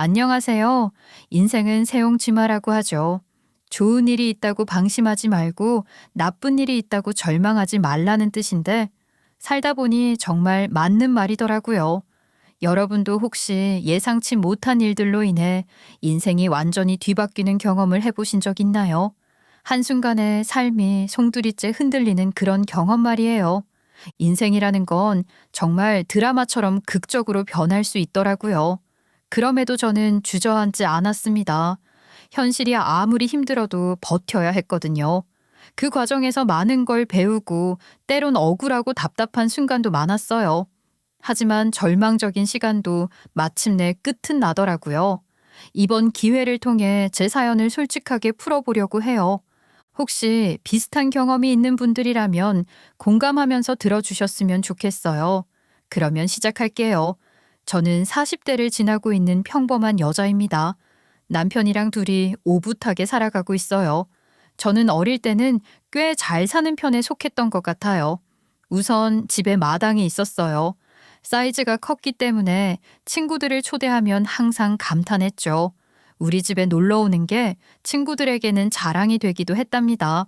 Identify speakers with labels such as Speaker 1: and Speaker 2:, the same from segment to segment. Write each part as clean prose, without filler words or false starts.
Speaker 1: 안녕하세요. 인생은 세옹지마라고 하죠. 좋은 일이 있다고 방심하지 말고 나쁜 일이 있다고 절망하지 말라는 뜻인데 살다 보니 정말 맞는 말이더라고요. 여러분도 혹시 예상치 못한 일들로 인해 인생이 완전히 뒤바뀌는 경험을 해보신 적 있나요? 한순간에 삶이 송두리째 흔들리는 그런 경험 말이에요. 인생이라는 건 정말 드라마처럼 극적으로 변할 수 있더라고요. 그럼에도 저는 주저앉지 않았습니다. 현실이 아무리 힘들어도 버텨야 했거든요. 그 과정에서 많은 걸 배우고 때론 억울하고 답답한 순간도 많았어요. 하지만 절망적인 시간도 마침내 끝은 나더라고요. 이번 기회를 통해 제 사연을 솔직하게 풀어보려고 해요. 혹시 비슷한 경험이 있는 분들이라면 공감하면서 들어주셨으면 좋겠어요. 그러면 시작할게요. 저는 40대를 지나고 있는 평범한 여자입니다. 남편이랑 둘이 오붓하게 살아가고 있어요. 저는 어릴 때는 꽤 잘 사는 편에 속했던 것 같아요. 우선 집에 마당이 있었어요. 사이즈가 컸기 때문에 친구들을 초대하면 항상 감탄했죠. 우리 집에 놀러 오는 게 친구들에게는 자랑이 되기도 했답니다.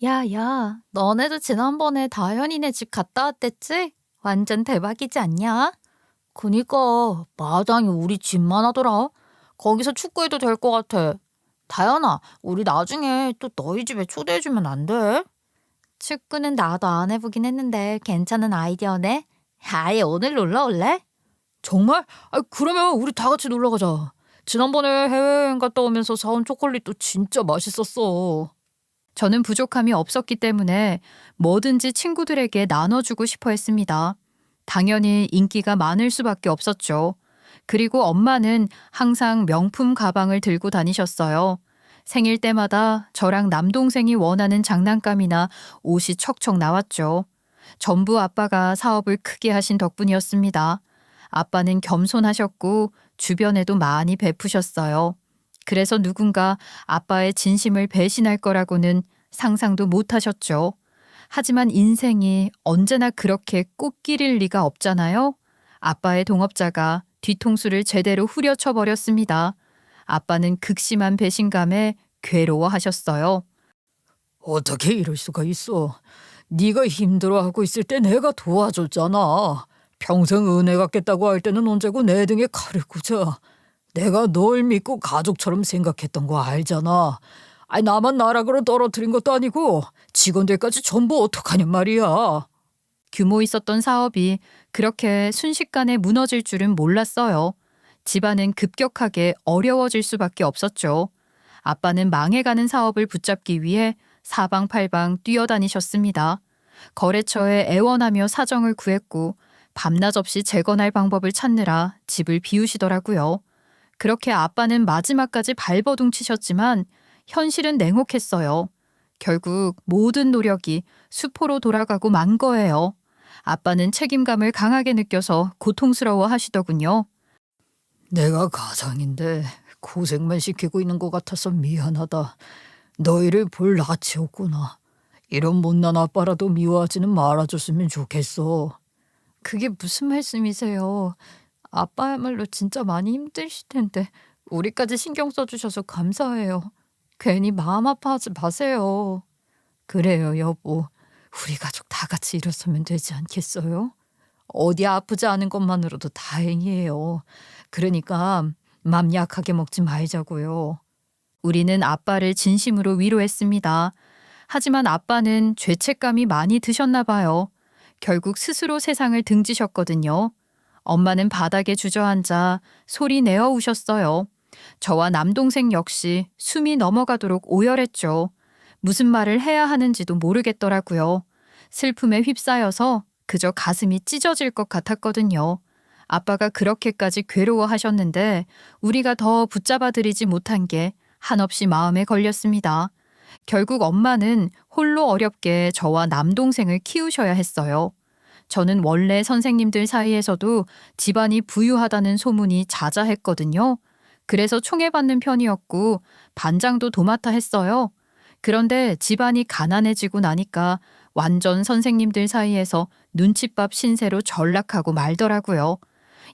Speaker 1: 야, 야, 너네도 지난번에 다현이네 집 갔다 왔댔지? 완전 대박이지 않냐? 그니까 마당이 우리 집만 하더라. 거기서 축구해도 될 것 같아. 다현아, 우리 나중에 또 너희 집에 초대해주면 안 돼? 축구는 나도 안 해보긴 했는데 괜찮은 아이디어네. 아예 오늘 놀러 올래? 정말? 그러면 우리 다 같이 놀러 가자. 지난번에 해외여행 갔다 오면서 사온 초콜릿도 진짜 맛있었어. 저는 부족함이 없었기 때문에 뭐든지 친구들에게 나눠주고 싶어 했습니다. 당연히 인기가 많을 수밖에 없었죠. 그리고 엄마는 항상 명품 가방을 들고 다니셨어요. 생일 때마다 저랑 남동생이 원하는 장난감이나 옷이 척척 나왔죠. 전부 아빠가 사업을 크게 하신 덕분이었습니다. 아빠는 겸손하셨고 주변에도 많이 베푸셨어요. 그래서 누군가 아빠의 진심을 배신할 거라고는 상상도 못 하셨죠. 하지만 인생이 언제나 그렇게 꽃길일 리가 없잖아요. 아빠의 동업자가 뒤통수를 제대로 후려쳐 버렸습니다. 아빠는 극심한 배신감에 괴로워하셨어요.
Speaker 2: 어떻게 이럴 수가 있어? 네가 힘들어하고 있을 때 내가 도와줬잖아. 평생 은혜 갚겠다고 할 때는 언제고 내 등에 칼을 꽂아. 내가 널 믿고 가족처럼 생각했던 거 알잖아. 나만 나락으로 떨어뜨린 것도 아니고 직원들까지 전부 어떡하냔 말이야.
Speaker 1: 규모 있었던 사업이 그렇게 순식간에 무너질 줄은 몰랐어요. 집안은 급격하게 어려워질 수밖에 없었죠. 아빠는 망해가는 사업을 붙잡기 위해 사방팔방 뛰어다니셨습니다. 거래처에 애원하며 사정을 구했고 밤낮 없이 재건할 방법을 찾느라 집을 비우시더라고요. 그렇게 아빠는 마지막까지 발버둥 치셨지만 현실은 냉혹했어요. 결국 모든 노력이 수포로 돌아가고 만 거예요. 아빠는 책임감을 강하게 느껴서 고통스러워 하시더군요.
Speaker 2: 내가 가장인데 고생만 시키고 있는 것 같아서 미안하다. 너희를 볼 낯이 없구나. 이런 못난 아빠라도 미워하지는 말아줬으면 좋겠어.
Speaker 1: 그게 무슨 말씀이세요? 아빠야말로 진짜 많이 힘드실 텐데 우리까지 신경 써주셔서 감사해요. 괜히 마음 아파하지 마세요. 그래요, 여보. 우리 가족 다 같이 일어서면 되지 않겠어요? 어디 아프지 않은 것만으로도 다행이에요. 그러니까 맘 약하게 먹지 말자고요. 우리는 아빠를 진심으로 위로했습니다. 하지만 아빠는 죄책감이 많이 드셨나 봐요. 결국 스스로 세상을 등지셨거든요. 엄마는 바닥에 주저앉아 소리 내어 우셨어요. 저와 남동생 역시 숨이 넘어가도록 오열했죠. 무슨 말을 해야 하는지도 모르겠더라고요. 슬픔에 휩싸여서 그저 가슴이 찢어질 것 같았거든요. 아빠가 그렇게까지 괴로워하셨는데 우리가 더 붙잡아 드리지 못한 게 한없이 마음에 걸렸습니다. 결국 엄마는 홀로 어렵게 저와 남동생을 키우셔야 했어요. 저는 원래 선생님들 사이에서도 집안이 부유하다는 소문이 자자했거든요. 그래서 총애받는 편이었고 반장도 도맡아 했어요. 그런데 집안이 가난해지고 나니까 완전 선생님들 사이에서 눈칫밥 신세로 전락하고 말더라고요.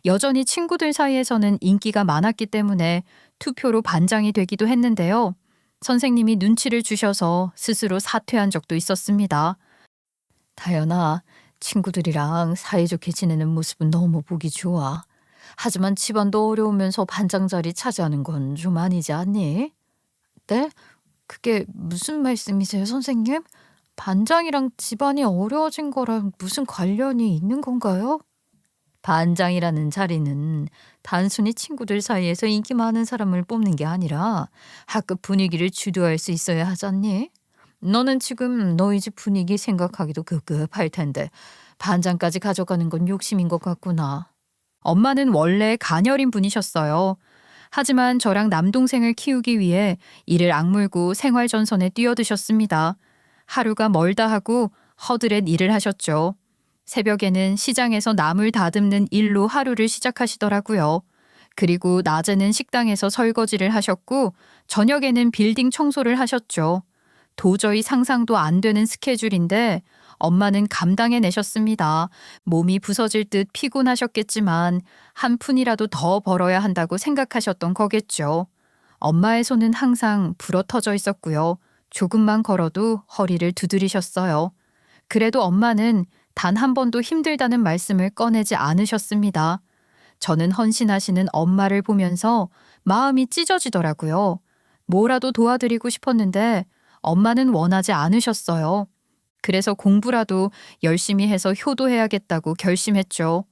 Speaker 1: 여전히 친구들 사이에서는 인기가 많았기 때문에 투표로 반장이 되기도 했는데요. 선생님이 눈치를 주셔서 스스로 사퇴한 적도 있었습니다. 다연아, 친구들이랑 사이좋게 지내는 모습은 너무 보기 좋아. 하지만 집안도 어려우면서 반장 자리 차지하는 건 좀 아니지 않니? 네? 그게 무슨 말씀이세요, 선생님? 반장이랑 집안이 어려워진 거랑 무슨 관련이 있는 건가요? 반장이라는 자리는 단순히 친구들 사이에서 인기 많은 사람을 뽑는 게 아니라 학급 분위기를 주도할 수 있어야 하잖니? 너는 지금 너희 집 분위기 생각하기도 급급할 텐데 반장까지 가져가는 건 욕심인 것 같구나. 엄마는 원래 가녀린 분이셨어요. 하지만 저랑 남동생을 키우기 위해 이를 악물고 생활전선에 뛰어드셨습니다. 하루가 멀다 하고 허드렛 일을 하셨죠. 새벽에는 시장에서 나물 다듬는 일로 하루를 시작하시더라고요. 그리고 낮에는 식당에서 설거지를 하셨고 저녁에는 빌딩 청소를 하셨죠. 도저히 상상도 안 되는 스케줄인데 엄마는 감당해내셨습니다. 몸이 부서질 듯 피곤하셨겠지만 한 푼이라도 더 벌어야 한다고 생각하셨던 거겠죠. 엄마의 손은 항상 불어터져 있었고요. 조금만 걸어도 허리를 두드리셨어요. 그래도 엄마는 단 한 번도 힘들다는 말씀을 꺼내지 않으셨습니다. 저는 헌신하시는 엄마를 보면서 마음이 찢어지더라고요. 뭐라도 도와드리고 싶었는데 엄마는 원하지 않으셨어요. 그래서 공부라도 열심히 해서 효도해야겠다고 결심했죠.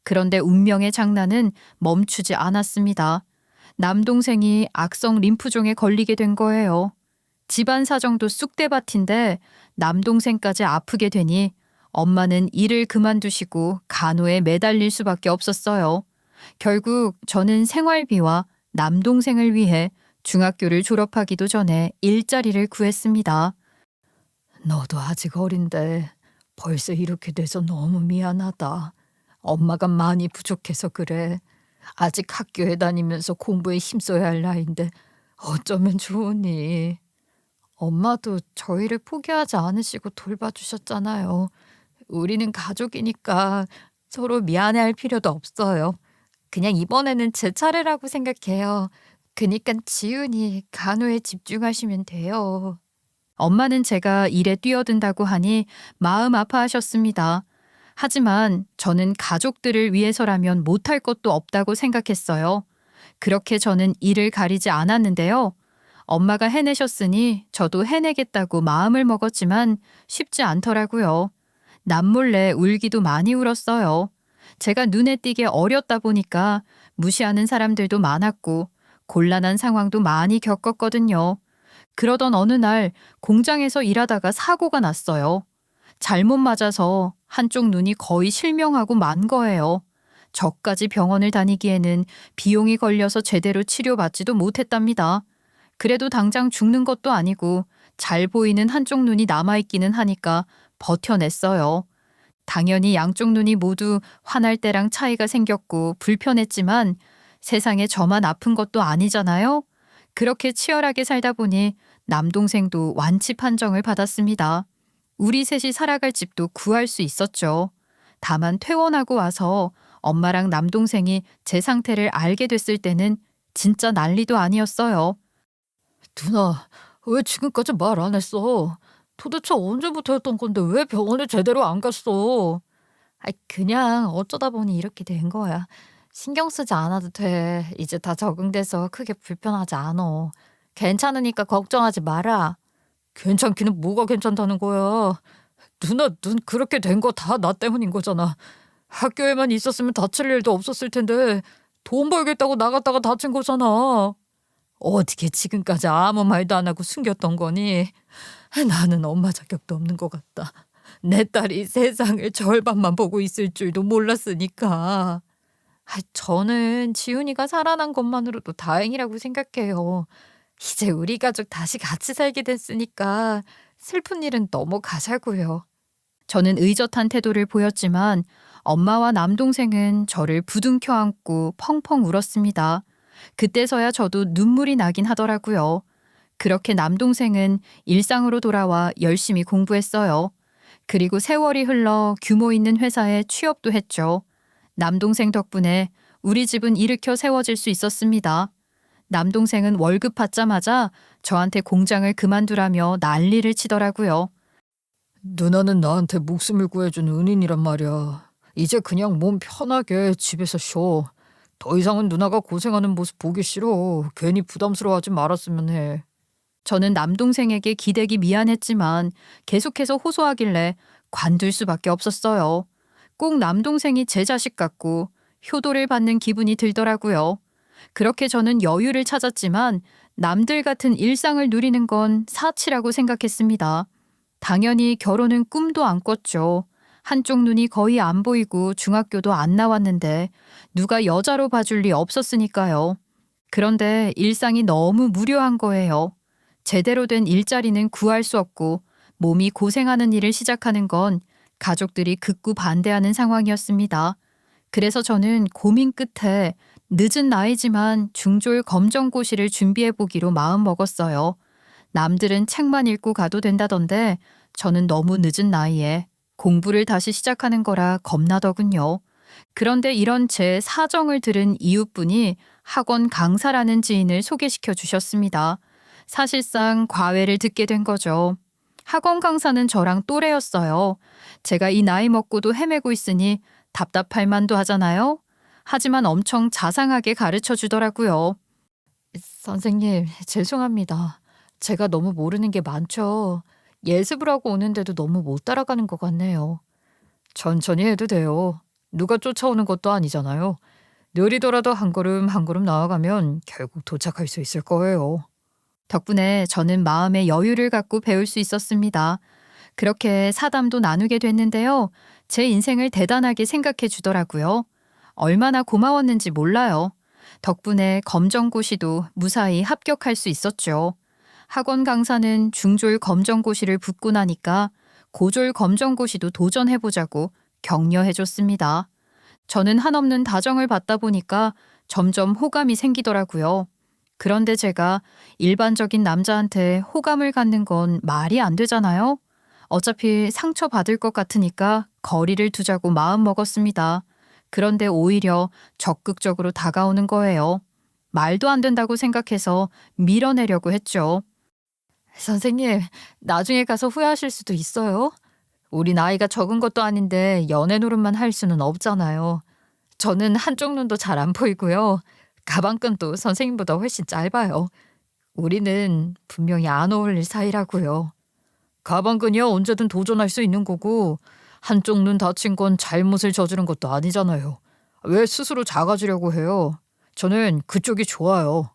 Speaker 1: 그런데 운명의 장난은 멈추지 않았습니다. 남동생이 악성 림프종에 걸리게 된 거예요. 집안 사정도 쑥대밭인데 남동생까지 아프게 되니 엄마는 일을 그만두시고 간호에 매달릴 수밖에 없었어요. 결국 저는 생활비와 남동생을 위해 중학교를 졸업하기도 전에 일자리를 구했습니다. 너도 아직 어린데 벌써 이렇게 돼서 너무 미안하다. 엄마가 많이 부족해서 그래. 아직 학교에 다니면서 공부에 힘써야 할 나이인데 어쩌면 좋으니. 엄마도 저희를 포기하지 않으시고 돌봐주셨잖아요. 우리는 가족이니까 서로 미안해할 필요도 없어요. 그냥 이번에는 제 차례라고 생각해요. 그니까 지훈이 간호에 집중하시면 돼요. 엄마는 제가 일에 뛰어든다고 하니 마음 아파하셨습니다. 하지만 저는 가족들을 위해서라면 못할 것도 없다고 생각했어요. 그렇게 저는 일을 가리지 않았는데요. 엄마가 해내셨으니 저도 해내겠다고 마음을 먹었지만 쉽지 않더라고요. 남몰래 울기도 많이 울었어요. 제가 눈에 띄게 어렸다 보니까 무시하는 사람들도 많았고 곤란한 상황도 많이 겪었거든요. 그러던 어느 날 공장에서 일하다가 사고가 났어요. 잘못 맞아서 한쪽 눈이 거의 실명하고 만 거예요. 저까지 병원을 다니기에는 비용이 걸려서 제대로 치료받지도 못했답니다. 그래도 당장 죽는 것도 아니고 잘 보이는 한쪽 눈이 남아있기는 하니까 버텨냈어요. 당연히 양쪽 눈이 모두 환할 때랑 차이가 생겼고 불편했지만 세상에 저만 아픈 것도 아니잖아요. 그렇게 치열하게 살다 보니 남동생도 완치 판정을 받았습니다. 우리 셋이 살아갈 집도 구할 수 있었죠. 다만 퇴원하고 와서 엄마랑 남동생이 제 상태를 알게 됐을 때는 진짜 난리도 아니었어요.
Speaker 2: 누나, 왜 지금까지 말 안 했어? 도대체 언제부터였던 건데 왜 병원에 제대로 안 갔어? 그냥 어쩌다 보니 이렇게 된 거야. 신경 쓰지 않아도 돼. 이제 다 적응돼서 크게 불편하지 않아. 괜찮으니까 걱정하지 마라. 괜찮기는 뭐가 괜찮다는 거야. 누나 눈 그렇게 된 거 다 나 때문인 거잖아. 학교에만 있었으면 다칠 일도 없었을 텐데 돈 벌겠다고 나갔다가 다친 거잖아. 어떻게 지금까지 아무 말도 안 하고 숨겼던 거니? 나는 엄마 자격도 없는 것 같다. 내 딸이 세상을 절반만 보고 있을 줄도 몰랐으니까. 저는 지훈이가 살아난 것만으로도 다행이라고 생각해요. 이제 우리 가족 다시 같이 살게 됐으니까 슬픈 일은 넘어가자고요.
Speaker 1: 저는 의젓한 태도를 보였지만 엄마와 남동생은 저를 부둥켜 안고 펑펑 울었습니다. 그때서야 저도 눈물이 나긴 하더라고요. 그렇게 남동생은 일상으로 돌아와 열심히 공부했어요. 그리고 세월이 흘러 규모 있는 회사에 취업도 했죠. 남동생 덕분에 우리 집은 일으켜 세워질 수 있었습니다. 남동생은 월급 받자마자 저한테 공장을 그만두라며 난리를 치더라고요.
Speaker 2: 누나는 나한테 목숨을 구해준 은인이란 말이야. 이제 그냥 몸 편하게 집에서 쉬어. 더 이상은 누나가 고생하는 모습 보기 싫어. 괜히 부담스러워하지 말았으면 해.
Speaker 1: 저는 남동생에게 기대기 미안했지만 계속해서 호소하길래 관둘 수밖에 없었어요. 꼭 남동생이 제 자식 같고 효도를 받는 기분이 들더라고요. 그렇게 저는 여유를 찾았지만 남들 같은 일상을 누리는 건 사치라고 생각했습니다. 당연히 결혼은 꿈도 안 꿨죠. 한쪽 눈이 거의 안 보이고 중학교도 안 나왔는데 누가 여자로 봐줄 리 없었으니까요. 그런데 일상이 너무 무료한 거예요. 제대로 된 일자리는 구할 수 없고 몸이 고생하는 일을 시작하는 건 가족들이 극구 반대하는 상황이었습니다. 그래서 저는 고민 끝에 늦은 나이지만 중졸 검정고시를 준비해 보기로 마음먹었어요. 남들은 책만 읽고 가도 된다던데 저는 너무 늦은 나이에 공부를 다시 시작하는 거라 겁나더군요. 그런데 이런 제 사정을 들은 이웃분이 학원 강사라는 지인을 소개시켜 주셨습니다. 사실상 과외를 듣게 된 거죠. 학원 강사는 저랑 또래였어요. 제가 이 나이 먹고도 헤매고 있으니 답답할 만도 하잖아요. 하지만 엄청 자상하게 가르쳐 주더라고요. 선생님, 죄송합니다. 제가 너무 모르는 게 많죠. 예습을 하고 오는데도 너무 못 따라가는 것 같네요. 천천히 해도 돼요. 누가 쫓아오는 것도 아니잖아요. 느리더라도 한 걸음 한 걸음 나아가면 결국 도착할 수 있을 거예요. 덕분에 저는 마음의 여유를 갖고 배울 수 있었습니다. 그렇게 사담도 나누게 됐는데요. 제 인생을 대단하게 생각해 주더라고요. 얼마나 고마웠는지 몰라요. 덕분에 검정고시도 무사히 합격할 수 있었죠. 학원 강사는 중졸 검정고시를 붙고 나니까 고졸 검정고시도 도전해보자고 격려해줬습니다. 저는 한없는 다정을 받다 보니까 점점 호감이 생기더라고요. 그런데 제가 일반적인 남자한테 호감을 갖는 건 말이 안 되잖아요. 어차피 상처받을 것 같으니까 거리를 두자고 마음먹었습니다. 그런데 오히려 적극적으로 다가오는 거예요. 말도 안 된다고 생각해서 밀어내려고 했죠. 선생님, 나중에 가서 후회하실 수도 있어요. 우리 나이가 적은 것도 아닌데 연애 노릇만 할 수는 없잖아요. 저는 한쪽 눈도 잘 안 보이고요. 가방끈도 선생님보다 훨씬 짧아요. 우리는 분명히 안 어울릴 사이라고요. 가방끈이야 언제든 도전할 수 있는 거고 한쪽 눈 다친 건 잘못을 저지른 것도 아니잖아요. 왜 스스로 작아지려고 해요? 저는 그쪽이 좋아요.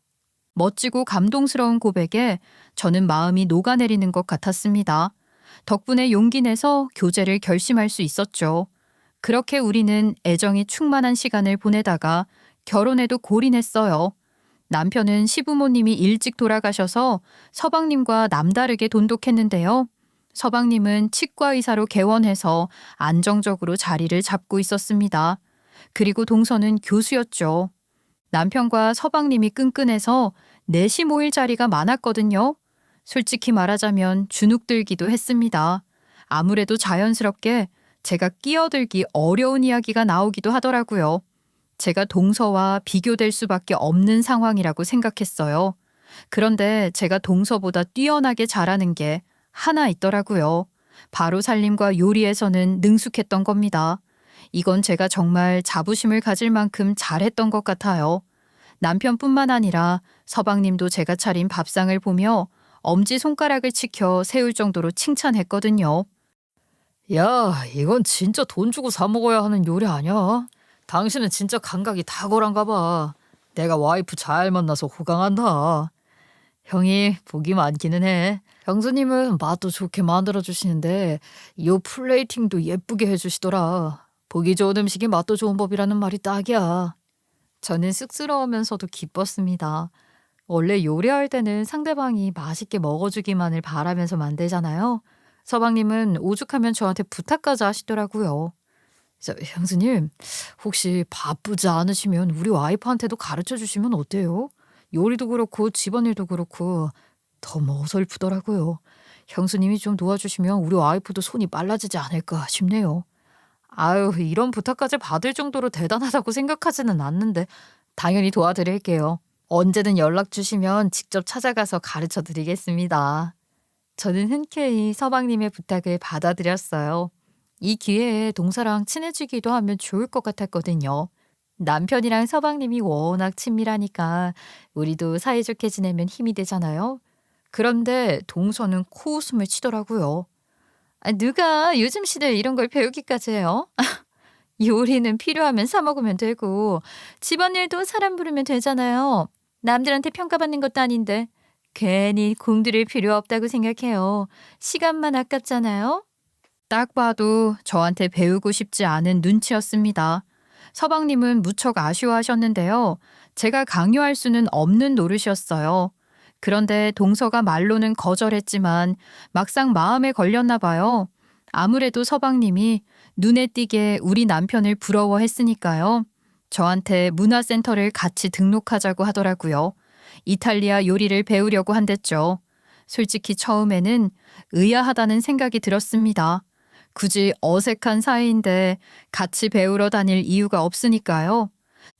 Speaker 1: 멋지고 감동스러운 고백에 저는 마음이 녹아내리는 것 같았습니다. 덕분에 용기 내서 교제를 결심할 수 있었죠. 그렇게 우리는 애정이 충만한 시간을 보내다가 결혼에도 골인했어요. 남편은 시부모님이 일찍 돌아가셔서 서방님과 남다르게 돈독했는데요. 서방님은 치과 의사로 개원해서 안정적으로 자리를 잡고 있었습니다. 그리고 동서는 교수였죠. 남편과 서방님이 끈끈해서 넷이 모일 자리가 많았거든요. 솔직히 말하자면 주눅들기도 했습니다. 아무래도 자연스럽게 제가 끼어들기 어려운 이야기가 나오기도 하더라고요. 제가 동서와 비교될 수밖에 없는 상황이라고 생각했어요. 그런데 제가 동서보다 뛰어나게 잘하는 게 하나 있더라고요. 바로 살림과 요리에서는 능숙했던 겁니다. 이건 제가 정말 자부심을 가질 만큼 잘했던 것 같아요. 남편뿐만 아니라 서방님도 제가 차린 밥상을 보며 엄지손가락을 치켜 세울 정도로 칭찬했거든요. 야, 이건 진짜 돈 주고 사 먹어야 하는 요리 아니야? 당신은 진짜 감각이 탁월한가 봐. 내가 와이프 잘 만나서 호강한다. 형이 복이 많기는 해. 형수님은 맛도 좋게 만들어주시는데 요 플레이팅도 예쁘게 해주시더라. 보기 좋은 음식이 맛도 좋은 법이라는 말이 딱이야. 저는 쑥스러우면서도 기뻤습니다. 원래 요리할 때는 상대방이 맛있게 먹어주기만을 바라면서 만들잖아요. 서방님은 오죽하면 저한테 부탁까지 하시더라고요. 형수님, 혹시 바쁘지 않으시면 우리 와이프한테도 가르쳐 주시면 어때요? 요리도 그렇고 집안일도 그렇고 너무 어설프더라고요. 형수님이 좀 도와주시면 우리 와이프도 손이 빨라지지 않을까 싶네요. 아유, 이런 부탁까지 받을 정도로 대단하다고 생각하지는 않는데 당연히 도와드릴게요. 언제든 연락 주시면 직접 찾아가서 가르쳐 드리겠습니다. 저는 흔쾌히 서방님의 부탁을 받아들였어요. 이 기회에 동서랑 친해지기도 하면 좋을 것 같았거든요. 남편이랑 서방님이 워낙 친밀하니까 우리도 사이좋게 지내면 힘이 되잖아요. 그런데 동서는 코웃음을 치더라고요. 아, 누가 요즘 시대에 이런 걸 배우기까지 해요? 요리는 필요하면 사 먹으면 되고 집안일도 사람 부르면 되잖아요. 남들한테 평가받는 것도 아닌데 괜히 공들일 필요 없다고 생각해요. 시간만 아깝잖아요. 딱 봐도 저한테 배우고 싶지 않은 눈치였습니다. 서방님은 무척 아쉬워하셨는데요. 제가 강요할 수는 없는 노릇이었어요. 그런데 동서가 말로는 거절했지만 막상 마음에 걸렸나 봐요. 아무래도 서방님이 눈에 띄게 우리 남편을 부러워했으니까요. 저한테 문화센터를 같이 등록하자고 하더라고요. 이탈리아 요리를 배우려고 한댔죠. 솔직히 처음에는 의아하다는 생각이 들었습니다. 굳이 어색한 사이인데 같이 배우러 다닐 이유가 없으니까요.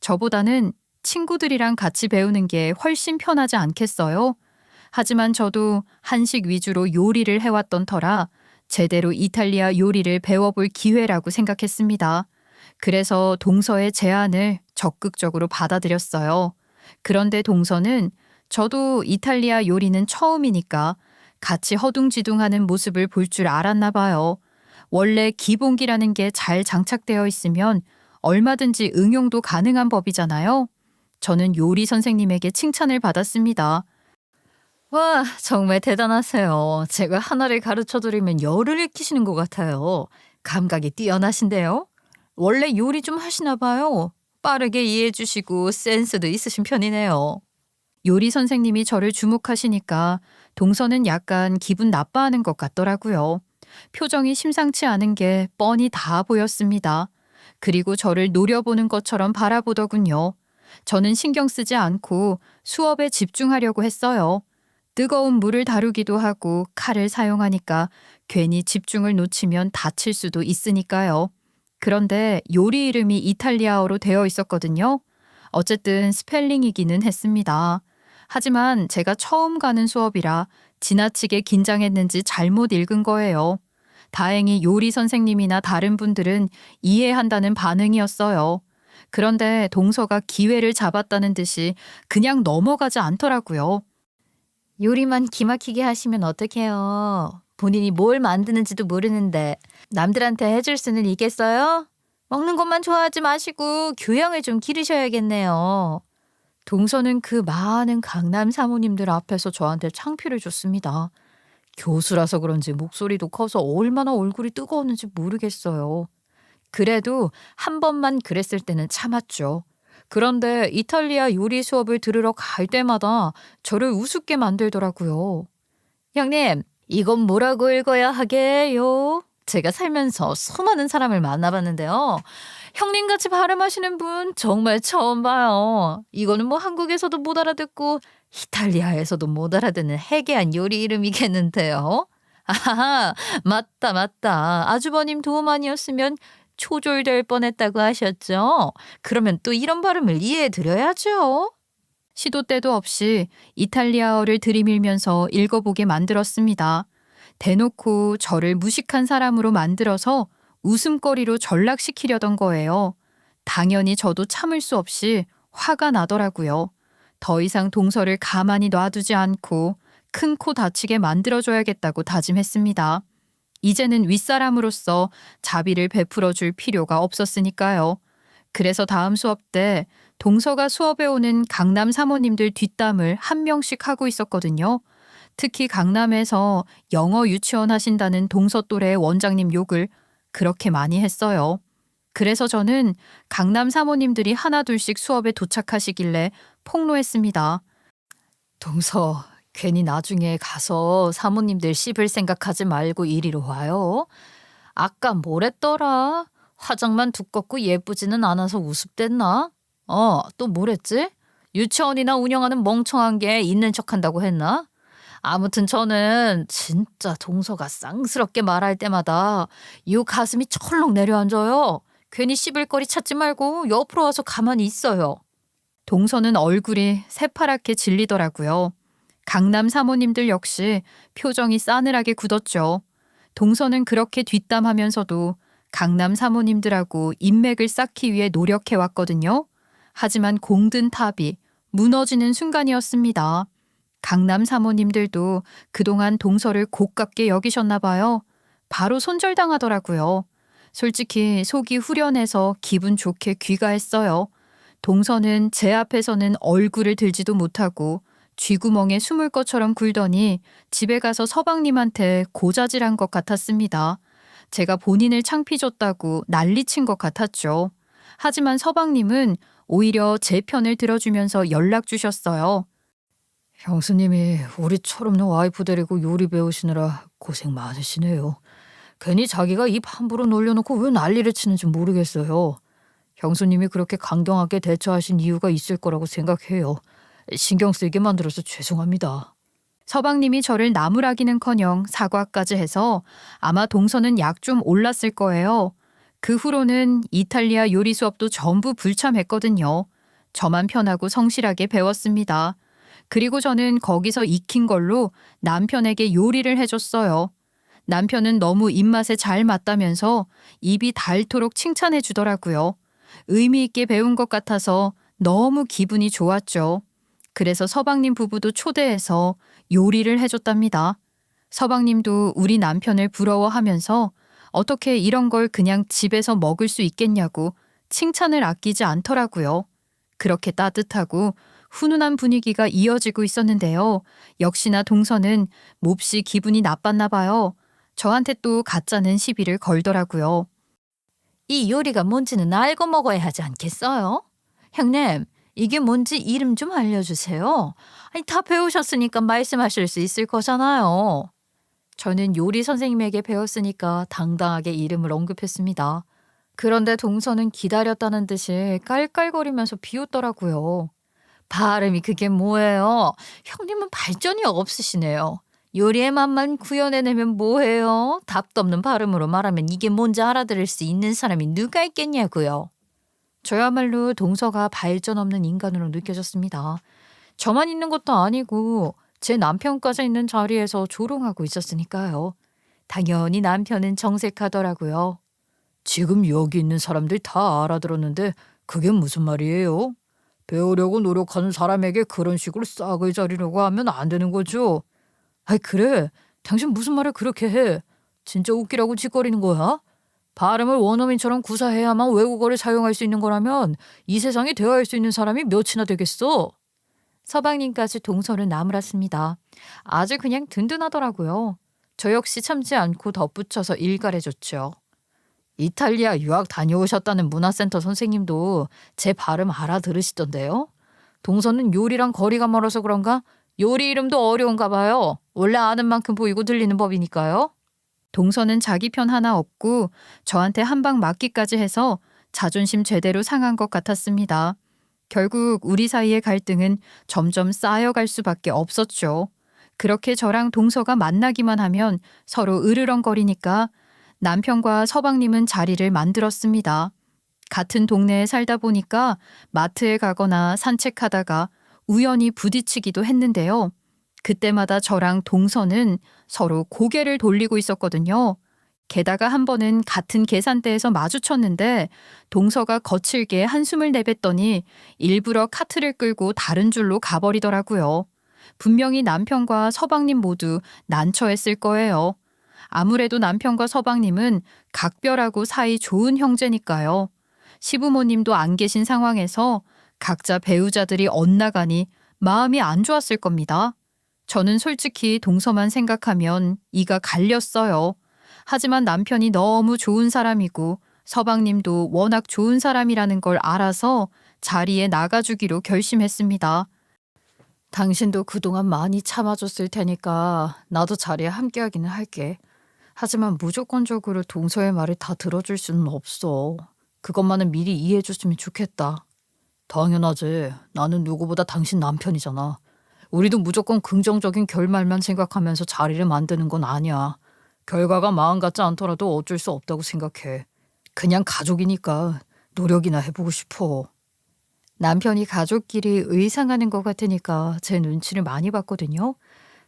Speaker 1: 저보다는 친구들이랑 같이 배우는 게 훨씬 편하지 않겠어요? 하지만 저도 한식 위주로 요리를 해왔던 터라 제대로 이탈리아 요리를 배워볼 기회라고 생각했습니다. 그래서 동서의 제안을 적극적으로 받아들였어요. 그런데 동서는 저도 이탈리아 요리는 처음이니까 같이 허둥지둥하는 모습을 볼 줄 알았나 봐요. 원래 기본기라는 게 잘 장착되어 있으면 얼마든지 응용도 가능한 법이잖아요. 저는 요리 선생님에게 칭찬을 받았습니다. 와, 정말 대단하세요. 제가 하나를 가르쳐 드리면 열을 익히시는 것 같아요. 감각이 뛰어나신데요. 원래 요리 좀 하시나 봐요. 빠르게 이해해 주시고 센스도 있으신 편이네요. 요리 선생님이 저를 주목하시니까 동서는 약간 기분 나빠하는 것 같더라고요. 표정이 심상치 않은 게 뻔히 다 보였습니다. 그리고 저를 노려보는 것처럼 바라보더군요. 저는 신경 쓰지 않고 수업에 집중하려고 했어요. 뜨거운 물을 다루기도 하고 칼을 사용하니까 괜히 집중을 놓치면 다칠 수도 있으니까요. 그런데 요리 이름이 이탈리아어로 되어 있었거든요. 어쨌든 스펠링이기는 했습니다. 하지만 제가 처음 가는 수업이라 지나치게 긴장했는지 잘못 읽은 거예요. 다행히 요리 선생님이나 다른 분들은 이해한다는 반응이었어요. 그런데 동서가 기회를 잡았다는 듯이 그냥 넘어가지 않더라고요. 요리만 기막히게 하시면 어떡해요. 본인이 뭘 만드는지도 모르는데 남들한테 해줄 수는 있겠어요? 먹는 것만 좋아하지 마시고 교양을 좀 기르셔야겠네요. 동서는 그 많은 강남 사모님들 앞에서 저한테 창피를 줬습니다. 교수라서 그런지 목소리도 커서 얼마나 얼굴이 뜨거웠는지 모르겠어요. 그래도 한 번만 그랬을 때는 참았죠. 그런데 이탈리아 요리 수업을 들으러 갈 때마다 저를 우습게 만들더라고요. 형님, 이건 뭐라고 읽어야 하게요? 제가 살면서 수많은 사람을 만나봤는데요. 형님같이 발음하시는 분 정말 처음 봐요. 이거는 뭐 한국에서도 못 알아듣고 이탈리아에서도 못 알아듣는 해괴한 요리 이름이겠는데요. 아하, 맞다, 맞다. 아주버님 도움 아니었으면 초졸될 뻔했다고 하셨죠? 그러면 또 이런 발음을 이해해 드려야죠. 시도 때도 없이 이탈리아어를 들이밀면서 읽어보게 만들었습니다. 대놓고 저를 무식한 사람으로 만들어서 웃음거리로 전락시키려던 거예요. 당연히 저도 참을 수 없이 화가 나더라고요. 더 이상 동서를 가만히 놔두지 않고 큰 코 다치게 만들어줘야겠다고 다짐했습니다. 이제는 윗사람으로서 자비를 베풀어 줄 필요가 없었으니까요. 그래서 다음 수업 때 동서가 수업에 오는 강남 사모님들 뒷담을 한 명씩 하고 있었거든요. 특히 강남에서 영어 유치원 하신다는 동서 또래의 원장님 욕을 그렇게 많이 했어요. 그래서 저는 강남 사모님들이 하나둘씩 수업에 도착하시길래 폭로했습니다. 동서, 괜히 나중에 가서 사모님들 씹을 생각하지 말고 이리로 와요. 아까 뭐랬더라? 화장만 두껍고 예쁘지는 않아서 우습댔나? 또 뭐랬지? 유치원이나 운영하는 멍청한 게 있는 척한다고 했나?
Speaker 2: 아무튼 저는 진짜 동서가 쌍스럽게 말할 때마다 이 가슴이 철렁 내려앉아요. 괜히 씹을 거리 찾지 말고 옆으로 와서 가만히 있어요.
Speaker 1: 동서는 얼굴이 새파랗게 질리더라고요. 강남 사모님들 역시 표정이 싸늘하게 굳었죠. 동서는 그렇게 뒷담하면서도 강남 사모님들하고 인맥을 쌓기 위해 노력해왔거든요. 하지만 공든 탑이 무너지는 순간이었습니다. 강남 사모님들도 그동안 동서를 고깝게 여기셨나 봐요. 바로 손절당하더라고요. 솔직히 속이 후련해서 기분 좋게 귀가했어요. 동서는 제 앞에서는 얼굴을 들지도 못하고 쥐구멍에 숨을 것처럼 굴더니 집에 가서 서방님한테 고자질한 것 같았습니다. 제가 본인을 창피줬다고 난리친 것 같았죠. 하지만 서방님은 오히려 제 편을 들어주면서 연락 주셨어요.
Speaker 2: 형수님이 우리 철없는 와이프 데리고 요리 배우시느라 고생 많으시네요. 괜히 자기가 입 함부로 놀려놓고 왜 난리를 치는지 모르겠어요. 형수님이 그렇게 강경하게 대처하신 이유가 있을 거라고 생각해요. 신경 쓰이게 만들어서 죄송합니다.
Speaker 1: 서방님이 저를 나무라기는커녕 사과까지 해서 아마 동서는 약 좀 올랐을 거예요. 그 후로는 이탈리아 요리 수업도 전부 불참했거든요. 저만 편하고 성실하게 배웠습니다. 그리고 저는 거기서 익힌 걸로 남편에게 요리를 해줬어요. 남편은 너무 입맛에 잘 맞다면서 입이 닳도록 칭찬해 주더라고요. 의미 있게 배운 것 같아서 너무 기분이 좋았죠. 그래서 서방님 부부도 초대해서 요리를 해줬답니다. 서방님도 우리 남편을 부러워하면서 어떻게 이런 걸 그냥 집에서 먹을 수 있겠냐고 칭찬을 아끼지 않더라고요. 그렇게 따뜻하고 훈훈한 분위기가 이어지고 있었는데요. 역시나 동서는 몹시 기분이 나빴나 봐요. 저한테 또 가짜는 시비를 걸더라고요.
Speaker 2: 이 요리가 뭔지는 알고 먹어야 하지 않겠어요? 형님, 이게 뭔지 이름 좀 알려주세요. 아니, 다 배우셨으니까 말씀하실 수 있을 거잖아요. 저는 요리 선생님에게 배웠으니까 당당하게 이름을 언급했습니다. 그런데 동서는 기다렸다는 듯이 깔깔거리면서 비웃더라고요. 발음이 그게 뭐예요? 형님은 발전이 없으시네요. 요리의 맛만 구현해내면 뭐해요? 답도 없는 발음으로 말하면 이게 뭔지 알아들을 수 있는 사람이 누가 있겠냐고요. 저야말로 동서가 발전 없는 인간으로 느껴졌습니다. 저만 있는 것도 아니고 제 남편까지 있는 자리에서 조롱하고 있었으니까요. 당연히 남편은 정색하더라고요. 지금 여기 있는 사람들 다 알아들었는데 그게 무슨 말이에요? 배우려고 노력하는 사람에게 그런 식으로 싹을 자르려고 하면 안 되는 거죠. 아이 그래, 당신 무슨 말을 그렇게 해? 진짜 웃기라고 짓거리는 거야? 발음을 원어민처럼 구사해야만 외국어를 사용할 수 있는 거라면 이 세상에 대화할 수 있는 사람이 몇이나 되겠어? 서방님까지 동서를 나무랐습니다. 아주 그냥 든든하더라고요. 저 역시 참지 않고 덧붙여서 일갈해줬죠. 이탈리아 유학 다녀오셨다는 문화센터 선생님도 제 발음 알아들으시던데요. 동서는 요리랑 거리가 멀어서 그런가 요리 이름도 어려운가 봐요. 원래 아는 만큼 보이고 들리는 법이니까요.
Speaker 1: 동서는 자기 편 하나 없고 저한테 한 방 맞기까지 해서 자존심 제대로 상한 것 같았습니다. 결국 우리 사이의 갈등은 점점 쌓여갈 수밖에 없었죠. 그렇게 저랑 동서가 만나기만 하면 서로 으르렁거리니까 남편과 서방님은 자리를 만들었습니다. 같은 동네에 살다 보니까 마트에 가거나 산책하다가 우연히 부딪히기도 했는데요. 그때마다 저랑 동서는 서로 고개를 돌리고 있었거든요. 게다가 한 번은 같은 계산대에서 마주쳤는데 동서가 거칠게 한숨을 내뱉더니 일부러 카트를 끌고 다른 줄로 가버리더라고요. 분명히 남편과 서방님 모두 난처했을 거예요. 아무래도 남편과 서방님은 각별하고 사이 좋은 형제니까요. 시부모님도 안 계신 상황에서 각자 배우자들이 엇나가니 마음이 안 좋았을 겁니다. 저는 솔직히 동서만 생각하면 이가 갈렸어요. 하지만 남편이 너무 좋은 사람이고 서방님도 워낙 좋은 사람이라는 걸 알아서 자리에 나가주기로 결심했습니다.
Speaker 2: 당신도 그동안 많이 참아줬을 테니까 나도 자리에 함께하기는 할게. 하지만 무조건적으로 동서의 말을 다 들어줄 수는 없어. 그것만은 미리 이해해줬으면 좋겠다. 당연하지. 나는 누구보다 당신 남편이잖아. 우리도 무조건 긍정적인 결말만 생각하면서 자리를 만드는 건 아니야. 결과가 마음 같지 않더라도 어쩔 수 없다고 생각해. 그냥 가족이니까 노력이나 해보고 싶어.
Speaker 1: 남편이 가족끼리 의상하는 것 같으니까 제 눈치를 많이 봤거든요.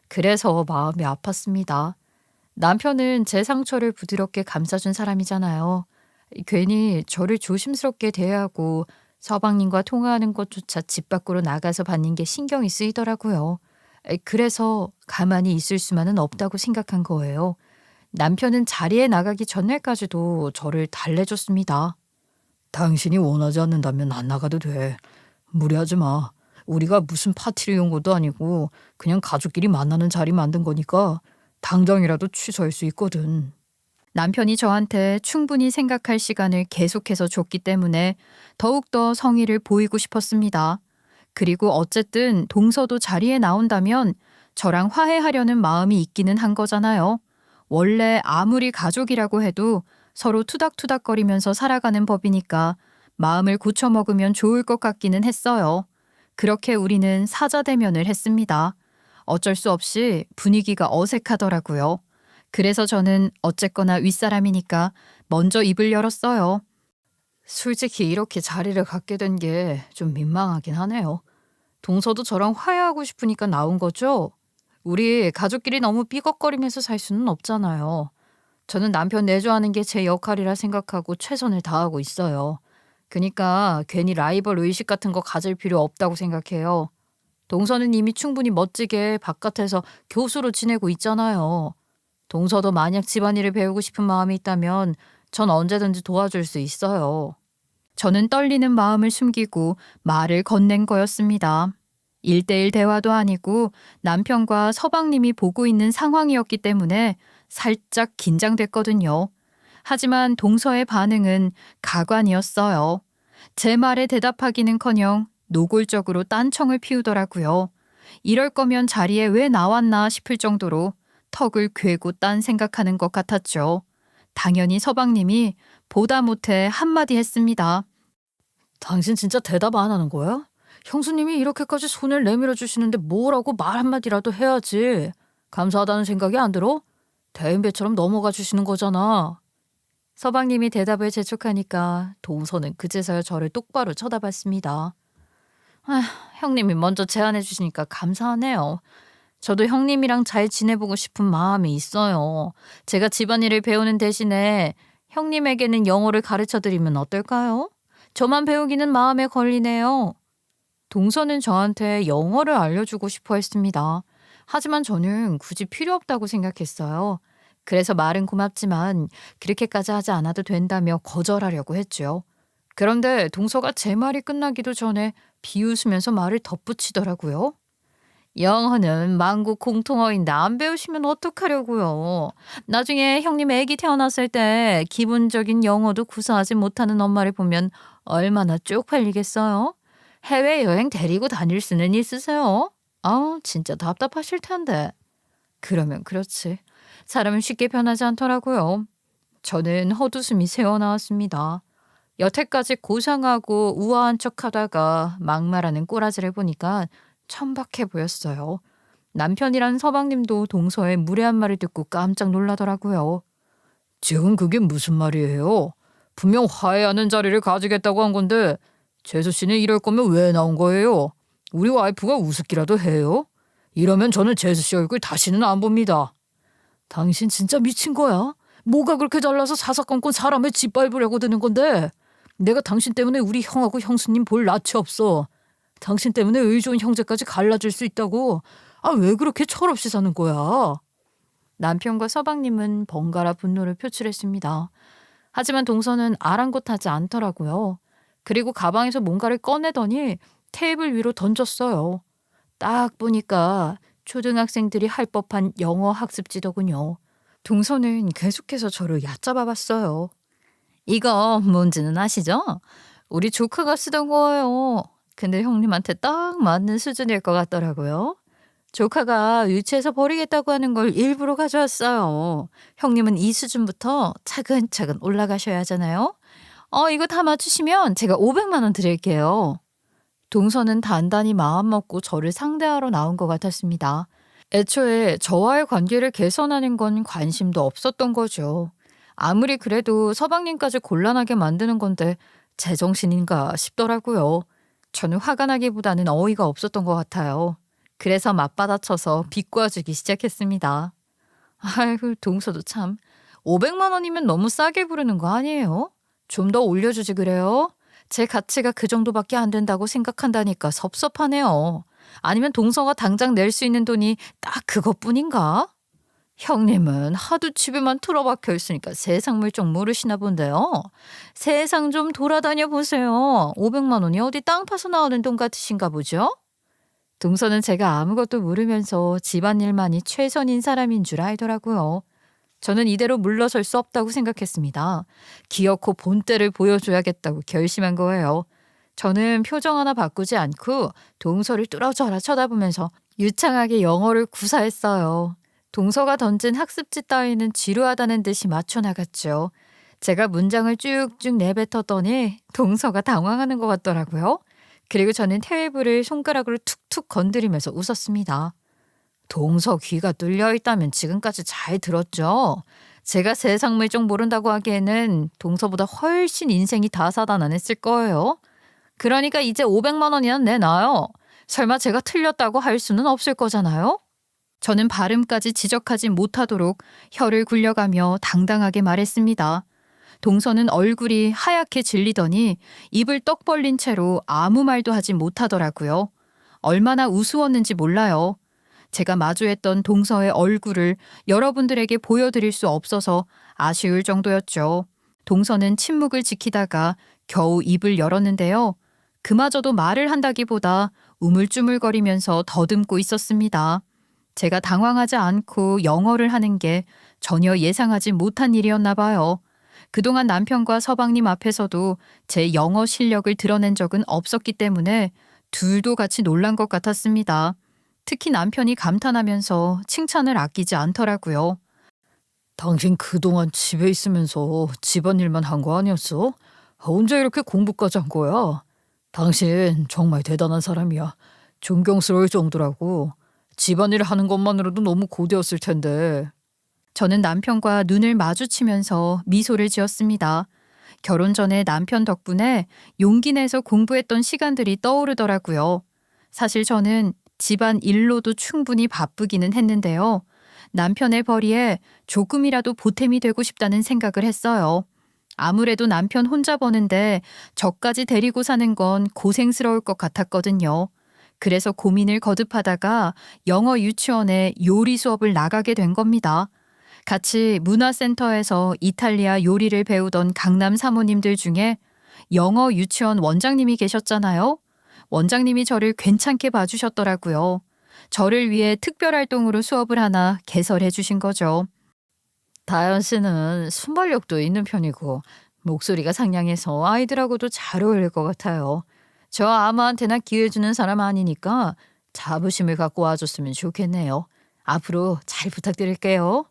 Speaker 1: 그래서 마음이 아팠습니다. 남편은 제 상처를 부드럽게 감싸준 사람이잖아요. 괜히 저를 조심스럽게 대하고 서방님과 통화하는 것조차 집 밖으로 나가서 받는 게 신경이 쓰이더라고요. 그래서 가만히 있을 수만은 없다고 생각한 거예요. 남편은 자리에 나가기 전날까지도 저를 달래줬습니다.
Speaker 2: 당신이 원하지 않는다면 안 나가도 돼. 무리하지 마. 우리가 무슨 파티를 연 것도 아니고 그냥 가족끼리 만나는 자리 만든 거니까 당장이라도 취소할 수 있거든.
Speaker 1: 남편이 저한테 충분히 생각할 시간을 계속해서 줬기 때문에 더욱더 성의를 보이고 싶었습니다. 그리고 어쨌든 동서도 자리에 나온다면 저랑 화해하려는 마음이 있기는 한 거잖아요. 원래 아무리 가족이라고 해도 서로 투닥투닥거리면서 살아가는 법이니까 마음을 고쳐먹으면 좋을 것 같기는 했어요. 그렇게 우리는 사자대면을 했습니다. 어쩔 수 없이 분위기가 어색하더라고요. 그래서 저는 어쨌거나 윗사람이니까 먼저 입을 열었어요.
Speaker 2: 솔직히 이렇게 자리를 갖게 된 게 좀 민망하긴 하네요. 동서도 저랑 화해하고 싶으니까 나온 거죠? 우리 가족끼리 너무 삐걱거리면서 살 수는 없잖아요. 저는 남편 내조하는 게 제 역할이라 생각하고 최선을 다하고 있어요. 그러니까 괜히 라이벌 의식 같은 거 가질 필요 없다고 생각해요. 동서는 이미 충분히 멋지게 바깥에서 교수로 지내고 있잖아요. 동서도 만약 집안일을 배우고 싶은 마음이 있다면 전 언제든지 도와줄 수 있어요.
Speaker 1: 저는 떨리는 마음을 숨기고 말을 건넨 거였습니다. 1대1 대화도 아니고 남편과 서방님이 보고 있는 상황이었기 때문에 살짝 긴장됐거든요. 하지만 동서의 반응은 가관이었어요. 제 말에 대답하기는커녕 노골적으로 딴청을 피우더라고요. 이럴 거면 자리에 왜 나왔나 싶을 정도로 턱을 괴고 딴 생각하는 것 같았죠. 당연히 서방님이 보다 못해 한마디 했습니다.
Speaker 2: 당신 진짜 대답 안 하는 거야? 형수님이 이렇게까지 손을 내밀어 주시는데 뭐라고 말 한마디라도 해야지. 감사하다는 생각이 안 들어? 대인배처럼 넘어가 주시는 거잖아.
Speaker 1: 서방님이 대답을 재촉하니까 동서는 그제서야 저를 똑바로 쳐다봤습니다. 형님이 먼저 제안해 주시니까 감사하네요. 저도 형님이랑 잘 지내보고 싶은 마음이 있어요. 제가 집안일을 배우는 대신에 형님에게는 영어를 가르쳐드리면 어떨까요? 저만 배우기는 마음에 걸리네요. 동서는 저한테 영어를 알려주고 싶어 했습니다. 하지만 저는 굳이 필요 없다고 생각했어요. 그래서 말은 고맙지만 그렇게까지 하지 않아도 된다며 거절하려고 했죠. 그런데 동서가 제 말이 끝나기도 전에 비웃으면서 말을 덧붙이더라고요. 영어는 만국 공통어인데 안 배우시면 어떡하려고요. 나중에 형님 애기 태어났을 때 기본적인 영어도 구사하지 못하는 엄마를 보면 얼마나 쪽팔리겠어요? 해외여행 데리고 다닐 수는 있으세요? 진짜 답답하실 텐데. 그러면 그렇지. 사람은 쉽게 변하지 않더라고요. 저는 헛웃음이 새어나왔습니다. 여태까지 고상하고 우아한 척하다가 막말하는 꼬라지를 보니까 천박해 보였어요. 남편이란 서방님도 동서의 무례한 말을 듣고 깜짝 놀라더라고요.
Speaker 2: 지금 그게 무슨 말이에요? 분명 화해하는 자리를 가지겠다고 한 건데 재수 씨는 이럴 거면 왜 나온 거예요? 우리 와이프가 우습기라도 해요? 이러면 저는 재수 씨 얼굴 다시는 안 봅니다. 당신 진짜 미친 거야? 뭐가 그렇게 잘나서 사사건건 사람을 짓밟으려고 드는 건데? 내가 당신 때문에 우리 형하고 형수님 볼 낯이 없어. 당신 때문에 의좋은 형제까지 갈라질 수 있다고. 왜 그렇게 철없이 사는 거야? 남편과 서방님은 번갈아 분노를 표출했습니다. 하지만 동서는 아랑곳하지 않더라고요. 그리고 가방에서 뭔가를 꺼내더니 테이블 위로 던졌어요. 딱 보니까 초등학생들이 할 법한 영어 학습지더군요. 동서는 계속해서 저를 얕잡아 봤어요. 이거 뭔지는 아시죠? 우리 조카가 쓰던 거예요. 근데 형님한테 딱 맞는 수준일 것 같더라고요. 조카가 유치해서 버리겠다고 하는 걸 일부러 가져왔어요. 형님은 이 수준부터 차근차근 올라가셔야 하잖아요. 이거 다 맞추시면 제가 500만 원 드릴게요.
Speaker 1: 동서는 단단히 마음먹고 저를 상대하러 나온 것 같았습니다. 애초에 저와의 관계를 개선하는 건 관심도 없었던 거죠. 아무리 그래도 서방님까지 곤란하게 만드는 건데 제정신인가 싶더라고요. 저는 화가 나기보다는 어이가 없었던 것 같아요. 그래서 맞받아쳐서 비꼬아주기 시작했습니다. 아이고, 동서도 참. 500만 원이면 너무 싸게 부르는 거 아니에요? 좀 더 올려주지 그래요? 제 가치가 그 정도밖에 안 된다고 생각한다니까 섭섭하네요. 아니면 동서가 당장 낼 수 있는 돈이 딱 그것뿐인가? 형님은 하도 집에만 틀어박혀 있으니까 세상 물정 모르시나 본데요. 세상 좀 돌아다녀 보세요. 500만 원이 어디 땅 파서 나오는 돈 같으신가 보죠? 동서는 제가 아무것도 모르면서 집안일만이 최선인 사람인 줄 알더라고요. 저는 이대로 물러설 수 없다고 생각했습니다. 기어코 본때를 보여줘야겠다고 결심한 거예요. 저는 표정 하나 바꾸지 않고 동서를 뚫어져라 쳐다보면서 유창하게 영어를 구사했어요. 동서가 던진 학습지 따위는 지루하다는 듯이 맞춰나갔죠. 제가 문장을 쭉쭉 내뱉었더니 동서가 당황하는 것 같더라고요. 그리고 저는 테이블을 손가락으로 툭툭 건드리면서 웃었습니다. 동서 귀가 뚫려 있다면 지금까지 잘 들었죠? 제가 세상 물정 모른다고 하기에는 동서보다 훨씬 인생이 다사다난했을 거예요. 그러니까 이제 500만 원이나 내놔요. 설마 제가 틀렸다고 할 수는 없을 거잖아요? 저는 발음까지 지적하지 못하도록 혀를 굴려가며 당당하게 말했습니다. 동서는 얼굴이 하얗게 질리더니 입을 떡 벌린 채로 아무 말도 하지 못하더라고요. 얼마나 우스웠는지 몰라요. 제가 마주했던 동서의 얼굴을 여러분들에게 보여드릴 수 없어서 아쉬울 정도였죠. 동서는 침묵을 지키다가 겨우 입을 열었는데요. 그마저도 말을 한다기보다 우물쭈물거리면서 더듬고 있었습니다. 제가 당황하지 않고 영어를 하는 게 전혀 예상하지 못한 일이었나 봐요. 그동안 남편과 서방님 앞에서도 제 영어 실력을 드러낸 적은 없었기 때문에 둘도 같이 놀란 것 같았습니다. 특히 남편이 감탄하면서 칭찬을 아끼지 않더라고요.
Speaker 2: 당신 그동안 집에 있으면서 집안일만 한 거 아니었어? 언제 이렇게 공부까지 한 거야? 당신 정말 대단한 사람이야. 존경스러울 정도라고. 집안일 하는 것만으로도 너무 고되었을 텐데.
Speaker 1: 저는 남편과 눈을 마주치면서 미소를 지었습니다. 결혼 전에 남편 덕분에 용기 내서 공부했던 시간들이 떠오르더라고요. 사실 저는 집안 일로도 충분히 바쁘기는 했는데요. 남편의 벌이에 조금이라도 보탬이 되고 싶다는 생각을 했어요. 아무래도 남편 혼자 버는데 저까지 데리고 사는 건 고생스러울 것 같았거든요. 그래서 고민을 거듭하다가 영어 유치원에 요리 수업을 나가게 된 겁니다. 같이 문화센터에서 이탈리아 요리를 배우던 강남 사모님들 중에 영어 유치원 원장님이 계셨잖아요. 원장님이 저를 괜찮게 봐주셨더라고요. 저를 위해 특별활동으로 수업을 하나 개설해 주신 거죠.
Speaker 2: 다현 씨는 순발력도 있는 편이고 목소리가 상냥해서 아이들하고도 잘 어울릴 것 같아요. 저 아무한테나 기회 주는 사람 아니니까 자부심을 갖고 와줬으면 좋겠네요. 앞으로 잘 부탁드릴게요.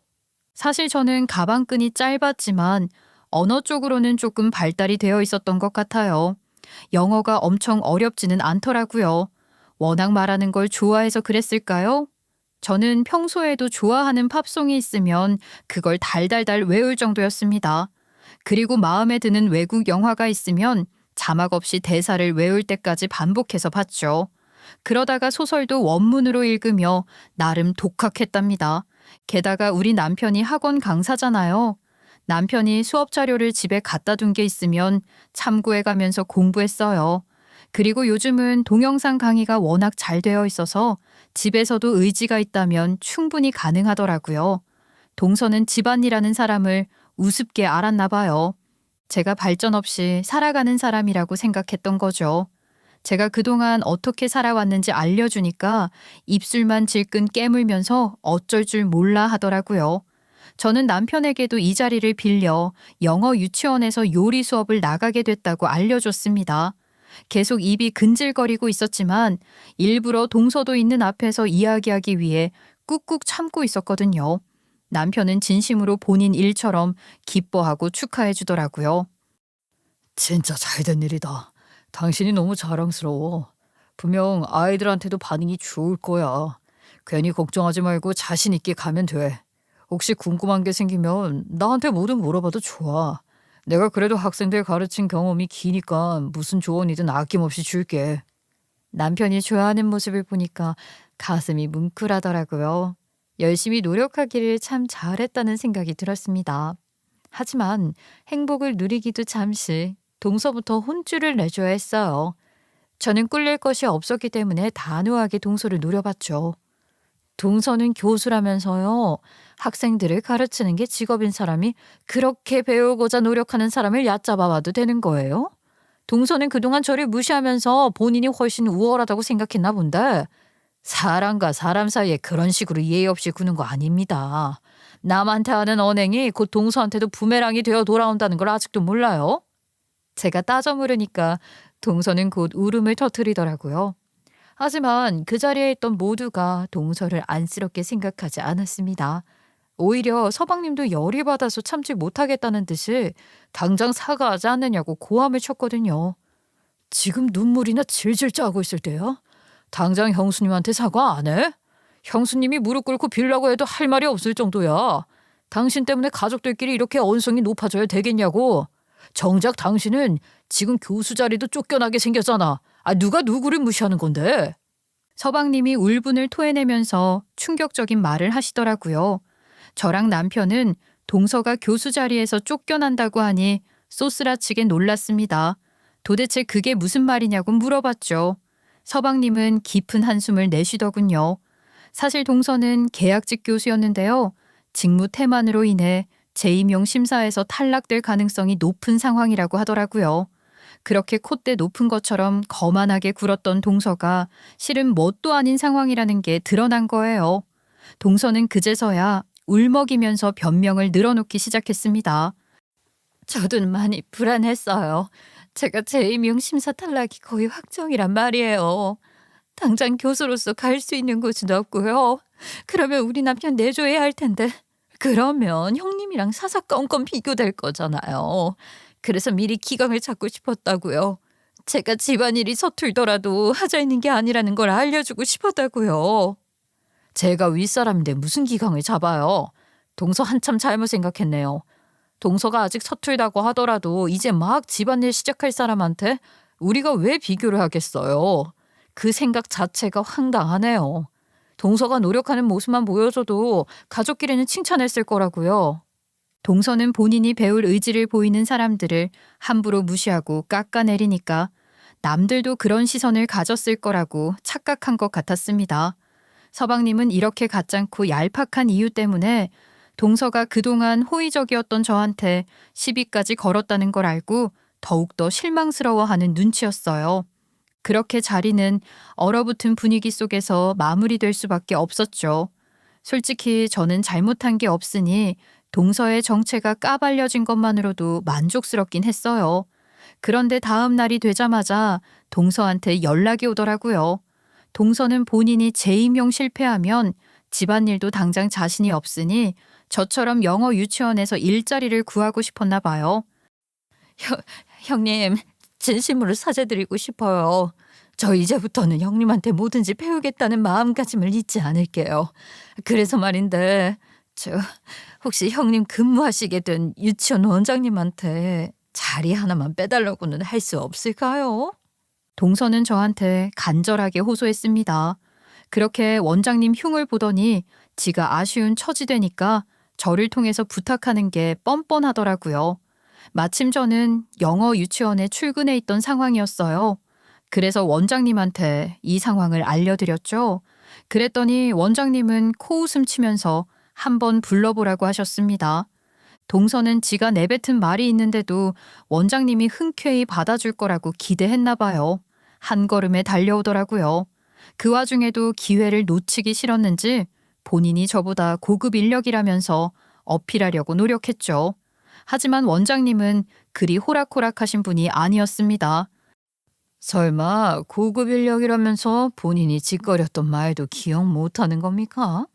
Speaker 1: 사실 저는 가방끈이 짧았지만 언어 쪽으로는 조금 발달이 되어 있었던 것 같아요. 영어가 엄청 어렵지는 않더라고요. 워낙 말하는 걸 좋아해서 그랬을까요? 저는 평소에도 좋아하는 팝송이 있으면 그걸 달달달 외울 정도였습니다. 그리고 마음에 드는 외국 영화가 있으면 자막 없이 대사를 외울 때까지 반복해서 봤죠. 그러다가 소설도 원문으로 읽으며 나름 독학했답니다. 게다가 우리 남편이 학원 강사잖아요. 남편이 수업 자료를 집에 갖다 둔 게 있으면 참고해 가면서 공부했어요. 그리고 요즘은 동영상 강의가 워낙 잘 되어 있어서 집에서도 의지가 있다면 충분히 가능하더라고요. 동서는 집안이라는 사람을 우습게 알았나 봐요. 제가 발전 없이 살아가는 사람이라고 생각했던 거죠. 제가 그동안 어떻게 살아왔는지 알려주니까 입술만 질끈 깨물면서 어쩔 줄 몰라 하더라고요. 저는 남편에게도 이 자리를 빌려 영어 유치원에서 요리 수업을 나가게 됐다고 알려줬습니다. 계속 입이 근질거리고 있었지만 일부러 동서도 있는 앞에서 이야기하기 위해 꾹꾹 참고 있었거든요. 남편은 진심으로 본인 일처럼 기뻐하고 축하해 주더라고요.
Speaker 2: 진짜 잘된 일이다. 당신이 너무 자랑스러워. 분명 아이들한테도 반응이 좋을 거야. 괜히 걱정하지 말고 자신 있게 가면 돼. 혹시 궁금한 게 생기면 나한테 뭐든 물어봐도 좋아. 내가 그래도 학생들 가르친 경험이 기니까 무슨 조언이든 아낌없이 줄게.
Speaker 1: 남편이 좋아하는 모습을 보니까 가슴이 뭉클하더라고요. 열심히 노력하기를 참 잘했다는 생각이 들었습니다. 하지만 행복을 누리기도 잠시 동서부터 혼쭐을 내줘야 했어요. 저는 꿀릴 것이 없었기 때문에 단호하게 동서를 노려봤죠. 동서는 교수라면서요. 학생들을 가르치는 게 직업인 사람이 그렇게 배우고자 노력하는 사람을 얕잡아 봐도 되는 거예요? 동서는 그동안 저를 무시하면서 본인이 훨씬 우월하다고 생각했나 본데 사람과 사람 사이에 그런 식으로 예의 없이 구는 거 아닙니다. 남한테 하는 언행이 곧 동서한테도 부메랑이 되어 돌아온다는 걸 아직도 몰라요? 제가 따져 물으니까 동서는 곧 울음을 터뜨리더라고요. 하지만 그 자리에 있던 모두가 동서를 안쓰럽게 생각하지 않았습니다. 오히려 서방님도 열이 받아서 참지 못하겠다는 듯이 당장 사과하지 않느냐고 고함을 쳤거든요.
Speaker 2: 지금 눈물이나 질질 짜고 있을 때야? 당장 형수님한테 사과 안 해? 형수님이 무릎 꿇고 빌라고 해도 할 말이 없을 정도야. 당신 때문에 가족들끼리 이렇게 언성이 높아져야 되겠냐고. 정작 당신은 지금 교수 자리도 쫓겨나게 생겼잖아. 누가 누구를 무시하는 건데?
Speaker 1: 서방님이 울분을 토해내면서 충격적인 말을 하시더라고요. 저랑 남편은 동서가 교수 자리에서 쫓겨난다고 하니 쏘스라치게 놀랐습니다. 도대체 그게 무슨 말이냐고 물어봤죠. 서방님은 깊은 한숨을 내쉬더군요. 사실 동서는 계약직 교수였는데요. 직무 태만으로 인해 재임용 심사에서 탈락될 가능성이 높은 상황이라고 하더라고요. 그렇게 콧대 높은 것처럼 거만하게 굴었던 동서가 실은 뭣도 아닌 상황이라는 게 드러난 거예요. 동서는 그제서야 울먹이면서 변명을 늘어놓기 시작했습니다. 저도 많이 불안했어요. 제가 재임용 심사 탈락이 거의 확정이란 말이에요. 당장 교수로서 갈 수 있는 곳은 없고요. 그러면 우리 남편 내줘야 할 텐데 그러면 형님이랑 사사건건 비교될 거잖아요. 그래서 미리 기강을 잡고 싶었다고요. 제가 집안일이 서툴더라도 하자 있는 게 아니라는 걸 알려주고 싶었다고요. 제가 윗사람인데 무슨 기강을 잡아요. 동서 한참 잘못 생각했네요. 동서가 아직 서툴다고 하더라도 이제 막 집안일 시작할 사람한테 우리가 왜 비교를 하겠어요. 그 생각 자체가 황당하네요. 동서가 노력하는 모습만 보여줘도 가족끼리는 칭찬했을 거라고요. 동서는 본인이 배울 의지를 보이는 사람들을 함부로 무시하고 깎아내리니까 남들도 그런 시선을 가졌을 거라고 착각한 것 같았습니다. 서방님은 이렇게 가짜고 얄팍한 이유 때문에 동서가 그동안 호의적이었던 저한테 시비까지 걸었다는 걸 알고 더욱더 실망스러워하는 눈치였어요. 그렇게 자리는 얼어붙은 분위기 속에서 마무리될 수밖에 없었죠. 솔직히 저는 잘못한 게 없으니 동서의 정체가 까발려진 것만으로도 만족스럽긴 했어요. 그런데 다음 날이 되자마자 동서한테 연락이 오더라고요. 동서는 본인이 재임용 실패하면 집안일도 당장 자신이 없으니 저처럼 영어 유치원에서 일자리를 구하고 싶었나 봐요. 형님, 진심으로 사죄드리고 싶어요. 저 이제부터는 형님한테 뭐든지 배우겠다는 마음가짐을 잊지 않을게요. 그래서 말인데 저 혹시 형님 근무하시게 된 유치원 원장님한테 자리 하나만 빼달라고는 할 수 없을까요? 동서는 저한테 간절하게 호소했습니다. 그렇게 원장님 흉을 보더니 지가 아쉬운 처지되니까 저를 통해서 부탁하는 게 뻔뻔하더라고요. 마침 저는 영어 유치원에 출근해 있던 상황이었어요. 그래서 원장님한테 이 상황을 알려드렸죠. 그랬더니 원장님은 코웃음 치면서 한번 불러보라고 하셨습니다. 동서는 지가 내뱉은 말이 있는데도 원장님이 흔쾌히 받아줄 거라고 기대했나 봐요. 한 걸음에 달려오더라고요. 그 와중에도 기회를 놓치기 싫었는지 본인이 저보다 고급 인력이라면서 어필하려고 노력했죠. 하지만 원장님은 그리 호락호락하신 분이 아니었습니다. 설마 고급 인력이라면서 본인이 짓거렸던 말도 기억 못하는 겁니까?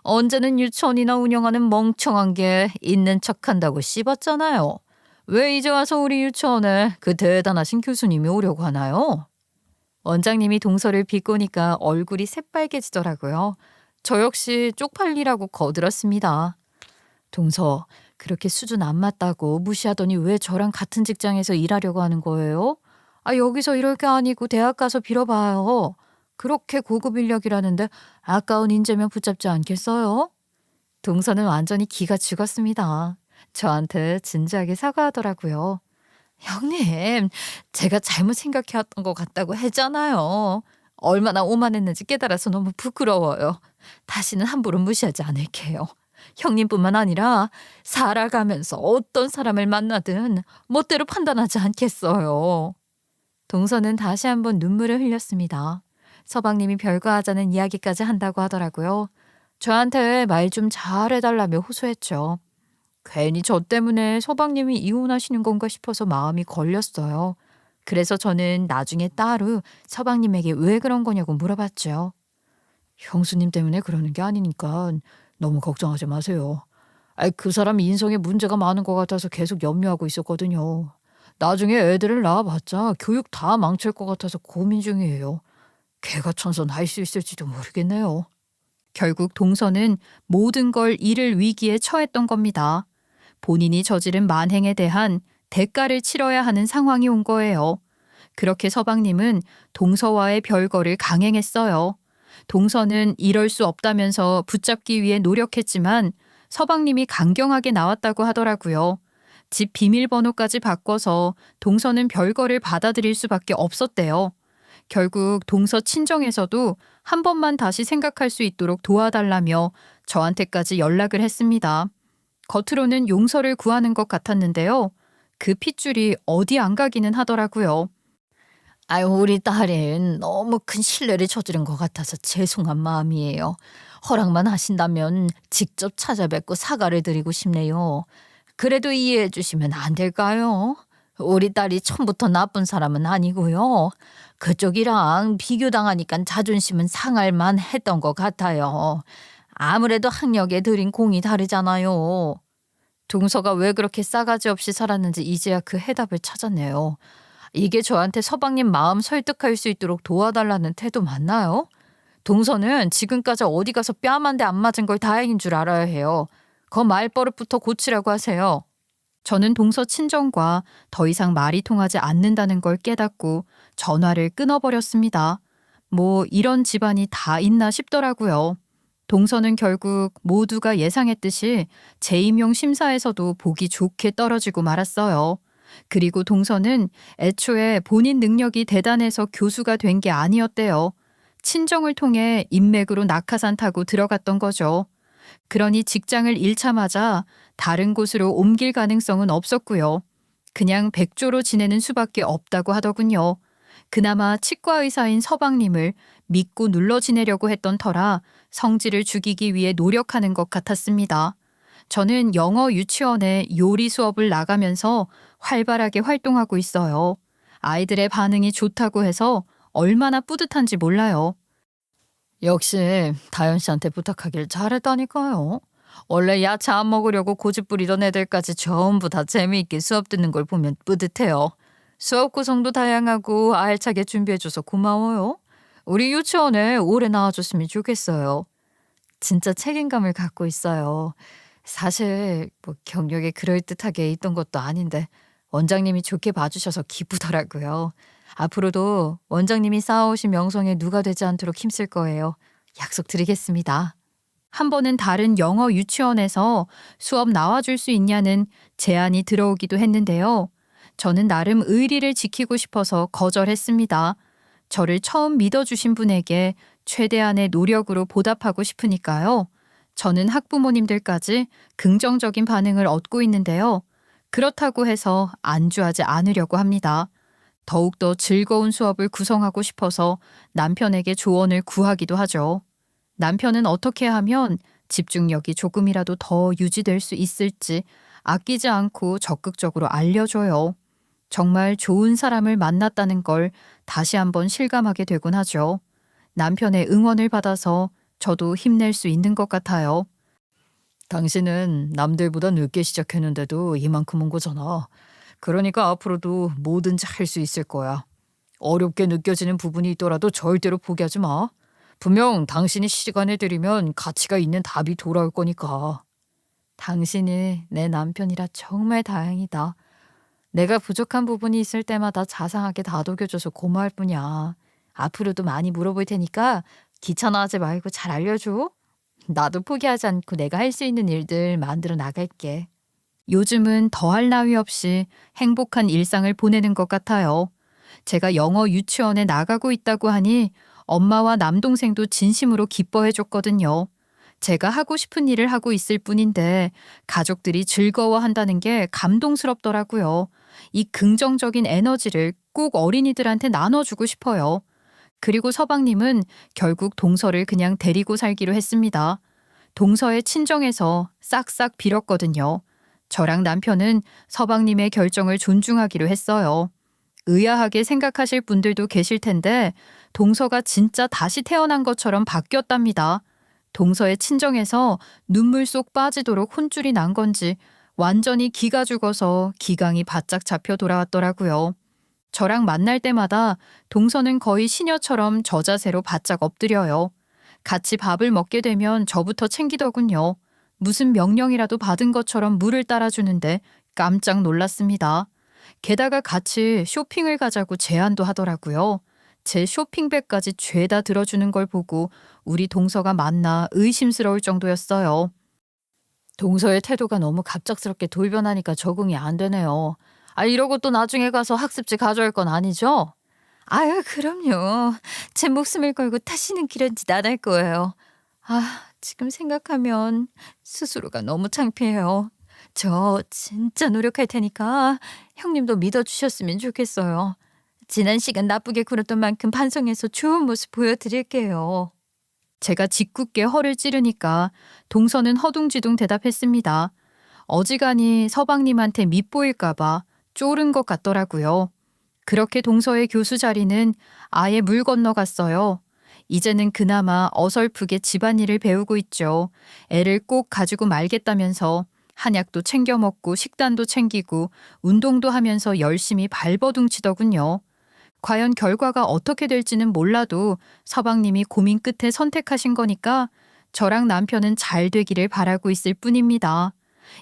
Speaker 1: 언제는 유치원이나 운영하는 멍청한 게 있는 척한다고 씹었잖아요. 왜 이제 와서 우리 유치원에 그 대단하신 교수님이 오려고 하나요? 원장님이 동서를 비꼬니까 얼굴이 새빨개지더라고요. 저 역시 쪽팔리라고 거들었습니다. 동서, 그렇게 수준 안 맞다고 무시하더니 왜 저랑 같은 직장에서 일하려고 하는 거예요? 여기서 이럴 게 아니고 대학 가서 빌어봐요. 그렇게 고급 인력이라는데 아까운 인재면 붙잡지 않겠어요? 동서는 완전히 기가 죽었습니다. 저한테 진지하게 사과하더라고요. 형님, 제가 잘못 생각해왔던 것 같다고 했잖아요. 얼마나 오만했는지 깨달아서 너무 부끄러워요. 다시는 함부로 무시하지 않을게요. 형님뿐만 아니라 살아가면서 어떤 사람을 만나든 멋대로 판단하지 않겠어요. 동서는 다시 한번 눈물을 흘렸습니다. 서방님이 별거 하자는 이야기까지 한다고 하더라고요. 저한테 말 좀 잘해달라며 호소했죠. 괜히 저 때문에 서방님이 이혼하시는 건가 싶어서 마음이 걸렸어요. 그래서 저는 나중에 따로 서방님에게 왜 그런 거냐고 물어봤죠. 형수님 때문에 그러는 게 아니니까 너무 걱정하지 마세요. 그 사람이 인성에 문제가 많은 것 같아서 계속 염려하고 있었거든요. 나중에 애들을 낳아봤자 교육 다 망칠 것 같아서 고민 중이에요. 개가천선할 수 있을지도 모르겠네요. 결국 동서는 모든 걸 잃을 위기에 처했던 겁니다. 본인이 저지른 만행에 대한 대가를 치러야 하는 상황이 온 거예요. 그렇게 서방님은 동서와의 별거를 강행했어요. 동서는 이럴 수 없다면서 붙잡기 위해 노력했지만 서방님이 강경하게 나왔다고 하더라고요. 집 비밀번호까지 바꿔서 동서는 별거를 받아들일 수밖에 없었대요. 결국 동서 친정에서도 한 번만 다시 생각할 수 있도록 도와달라며 저한테까지 연락을 했습니다. 겉으로는 용서를 구하는 것 같았는데요. 그 핏줄이 어디 안 가기는 하더라고요. 우리 딸은 너무 큰 실례를 저지른 것 같아서 죄송한 마음이에요. 허락만 하신다면 직접 찾아뵙고 사과를 드리고 싶네요. 그래도 이해해 주시면 안 될까요? 우리 딸이 처음부터 나쁜 사람은 아니고요. 그쪽이랑 비교당하니까 자존심은 상할 만했던 것 같아요. 아무래도 학력에 들인 공이 다르잖아요. 동서가 왜 그렇게 싸가지 없이 살았는지 이제야 그 해답을 찾았네요. 이게 저한테 서방님 마음 설득할 수 있도록 도와달라는 태도 맞나요? 동서는 지금까지 어디 가서 뺨 한 대 안 맞은 걸 다행인 줄 알아야 해요. 그 말버릇부터 고치라고 하세요. 저는 동서 친정과 더 이상 말이 통하지 않는다는 걸 깨닫고 전화를 끊어버렸습니다. 뭐 이런 집안이 다 있나 싶더라고요. 동서는 결국 모두가 예상했듯이 재임용 심사에서도 보기 좋게 떨어지고 말았어요. 그리고 동서는 애초에 본인 능력이 대단해서 교수가 된 게 아니었대요. 친정을 통해 인맥으로 낙하산 타고 들어갔던 거죠. 그러니 직장을 잃자마자 다른 곳으로 옮길 가능성은 없었고요. 그냥 백조로 지내는 수밖에 없다고 하더군요. 그나마 치과 의사인 서방님을 믿고 눌러 지내려고 했던 터라 성질을 죽이기 위해 노력하는 것 같았습니다. 저는 영어 유치원에 요리 수업을 나가면서 활발하게 활동하고 있어요. 아이들의 반응이 좋다고 해서 얼마나 뿌듯한지 몰라요. 역시 다현 씨한테 부탁하길 잘했다니까요. 원래 야채 안 먹으려고 고집 부리던 애들까지 전부 다 재미있게 수업 듣는 걸 보면 뿌듯해요. 수업 구성도 다양하고 알차게 준비해줘서 고마워요. 우리 유치원에 오래 나와줬으면 좋겠어요. 진짜 책임감을 갖고 있어요. 사실 경력이 그럴듯하게 있던 것도 아닌데 원장님이 좋게 봐주셔서 기쁘더라고요. 앞으로도 원장님이 쌓아오신 명성에 누가 되지 않도록 힘쓸 거예요. 약속드리겠습니다. 한 번은 다른 영어 유치원에서 수업 나와줄 수 있냐는 제안이 들어오기도 했는데요. 저는 나름 의리를 지키고 싶어서 거절했습니다. 저를 처음 믿어주신 분에게 최대한의 노력으로 보답하고 싶으니까요. 저는 학부모님들까지 긍정적인 반응을 얻고 있는데요. 그렇다고 해서 안주하지 않으려고 합니다. 더욱더 즐거운 수업을 구성하고 싶어서 남편에게 조언을 구하기도 하죠. 남편은 어떻게 하면 집중력이 조금이라도 더 유지될 수 있을지 아끼지 않고 적극적으로 알려줘요. 정말 좋은 사람을 만났다는 걸 다시 한번 실감하게 되곤 하죠. 남편의 응원을 받아서 저도 힘낼 수 있는 것 같아요. 당신은 남들보다 늦게 시작했는데도 이만큼 온 거잖아. 그러니까 앞으로도 뭐든지 할 수 있을 거야.
Speaker 2: 어렵게 느껴지는 부분이 있더라도 절대로 포기하지 마. 분명 당신이 시간을 들이면 가치가 있는 답이 돌아올 거니까.
Speaker 1: 당신이 내 남편이라 정말 다행이다. 내가 부족한 부분이 있을 때마다 자상하게 다독여줘서 고마울 뿐이야. 앞으로도 많이 물어볼 테니까 귀찮아하지 말고 잘 알려줘. 나도 포기하지 않고 내가 할 수 있는 일들 만들어 나갈게. 요즘은 더할 나위 없이 행복한 일상을 보내는 것 같아요. 제가 영어 유치원에 나가고 있다고 하니 엄마와 남동생도 진심으로 기뻐해 줬거든요. 제가 하고 싶은 일을 하고 있을 뿐인데 가족들이 즐거워한다는 게 감동스럽더라고요. 이 긍정적인 에너지를 꼭 어린이들한테 나눠주고 싶어요. 그리고 서방님은 결국 동서를 그냥 데리고 살기로 했습니다. 동서의 친정에서 싹싹 빌었거든요. 저랑 남편은 서방님의 결정을 존중하기로 했어요. 의아하게 생각하실 분들도 계실 텐데 동서가 진짜 다시 태어난 것처럼 바뀌었답니다. 동서의 친정에서 눈물 쏙 빠지도록 혼쭐이 난 건지 완전히 기가 죽어서 기강이 바짝 잡혀 돌아왔더라고요. 저랑 만날 때마다 동서는 거의 시녀처럼 저자세로 바짝 엎드려요. 같이 밥을 먹게 되면 저부터 챙기더군요. 무슨 명령이라도 받은 것처럼 물을 따라주는데 깜짝 놀랐습니다. 게다가 같이 쇼핑을 가자고 제안도 하더라고요. 제 쇼핑백까지 죄다 들어주는 걸 보고 우리 동서가 맞나 의심스러울 정도였어요. 동서의 태도가 너무 갑작스럽게 돌변하니까 적응이 안 되네요. 이러고 또 나중에 가서 학습지 가져올 건 아니죠? 아유, 그럼요. 제 목숨을 걸고 타시는 길은 지나갈 거예요. 지금 생각하면 스스로가 너무 창피해요. 저 진짜 노력할 테니까 형님도 믿어주셨으면 좋겠어요. 지난 시간 나쁘게 굴었던 만큼 반성해서 좋은 모습 보여드릴게요. 제가 짓궂게 허를 찌르니까 동서는 허둥지둥 대답했습니다. 어지간히 서방님한테 밉보일까봐 쫄은 것 같더라고요. 그렇게 동서의 교수 자리는 아예 물 건너갔어요. 이제는 그나마 어설프게 집안일을 배우고 있죠. 애를 꼭 가지고 말겠다면서 한약도 챙겨 먹고 식단도 챙기고 운동도 하면서 열심히 발버둥치더군요. 과연 결과가 어떻게 될지는 몰라도 서방님이 고민 끝에 선택하신 거니까 저랑 남편은 잘 되기를 바라고 있을 뿐입니다.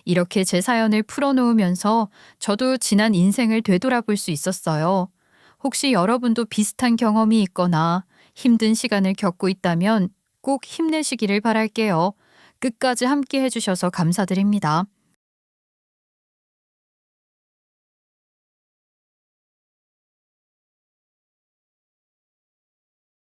Speaker 1: 이렇게 제 사연을 풀어놓으면서 저도 지난 인생을 되돌아볼 수 있었어요. 혹시 여러분도 비슷한 경험이 있거나 힘든 시간을 겪고 있다면 꼭 힘내시기를 바랄게요. 끝까지 함께 해주셔서 감사드립니다.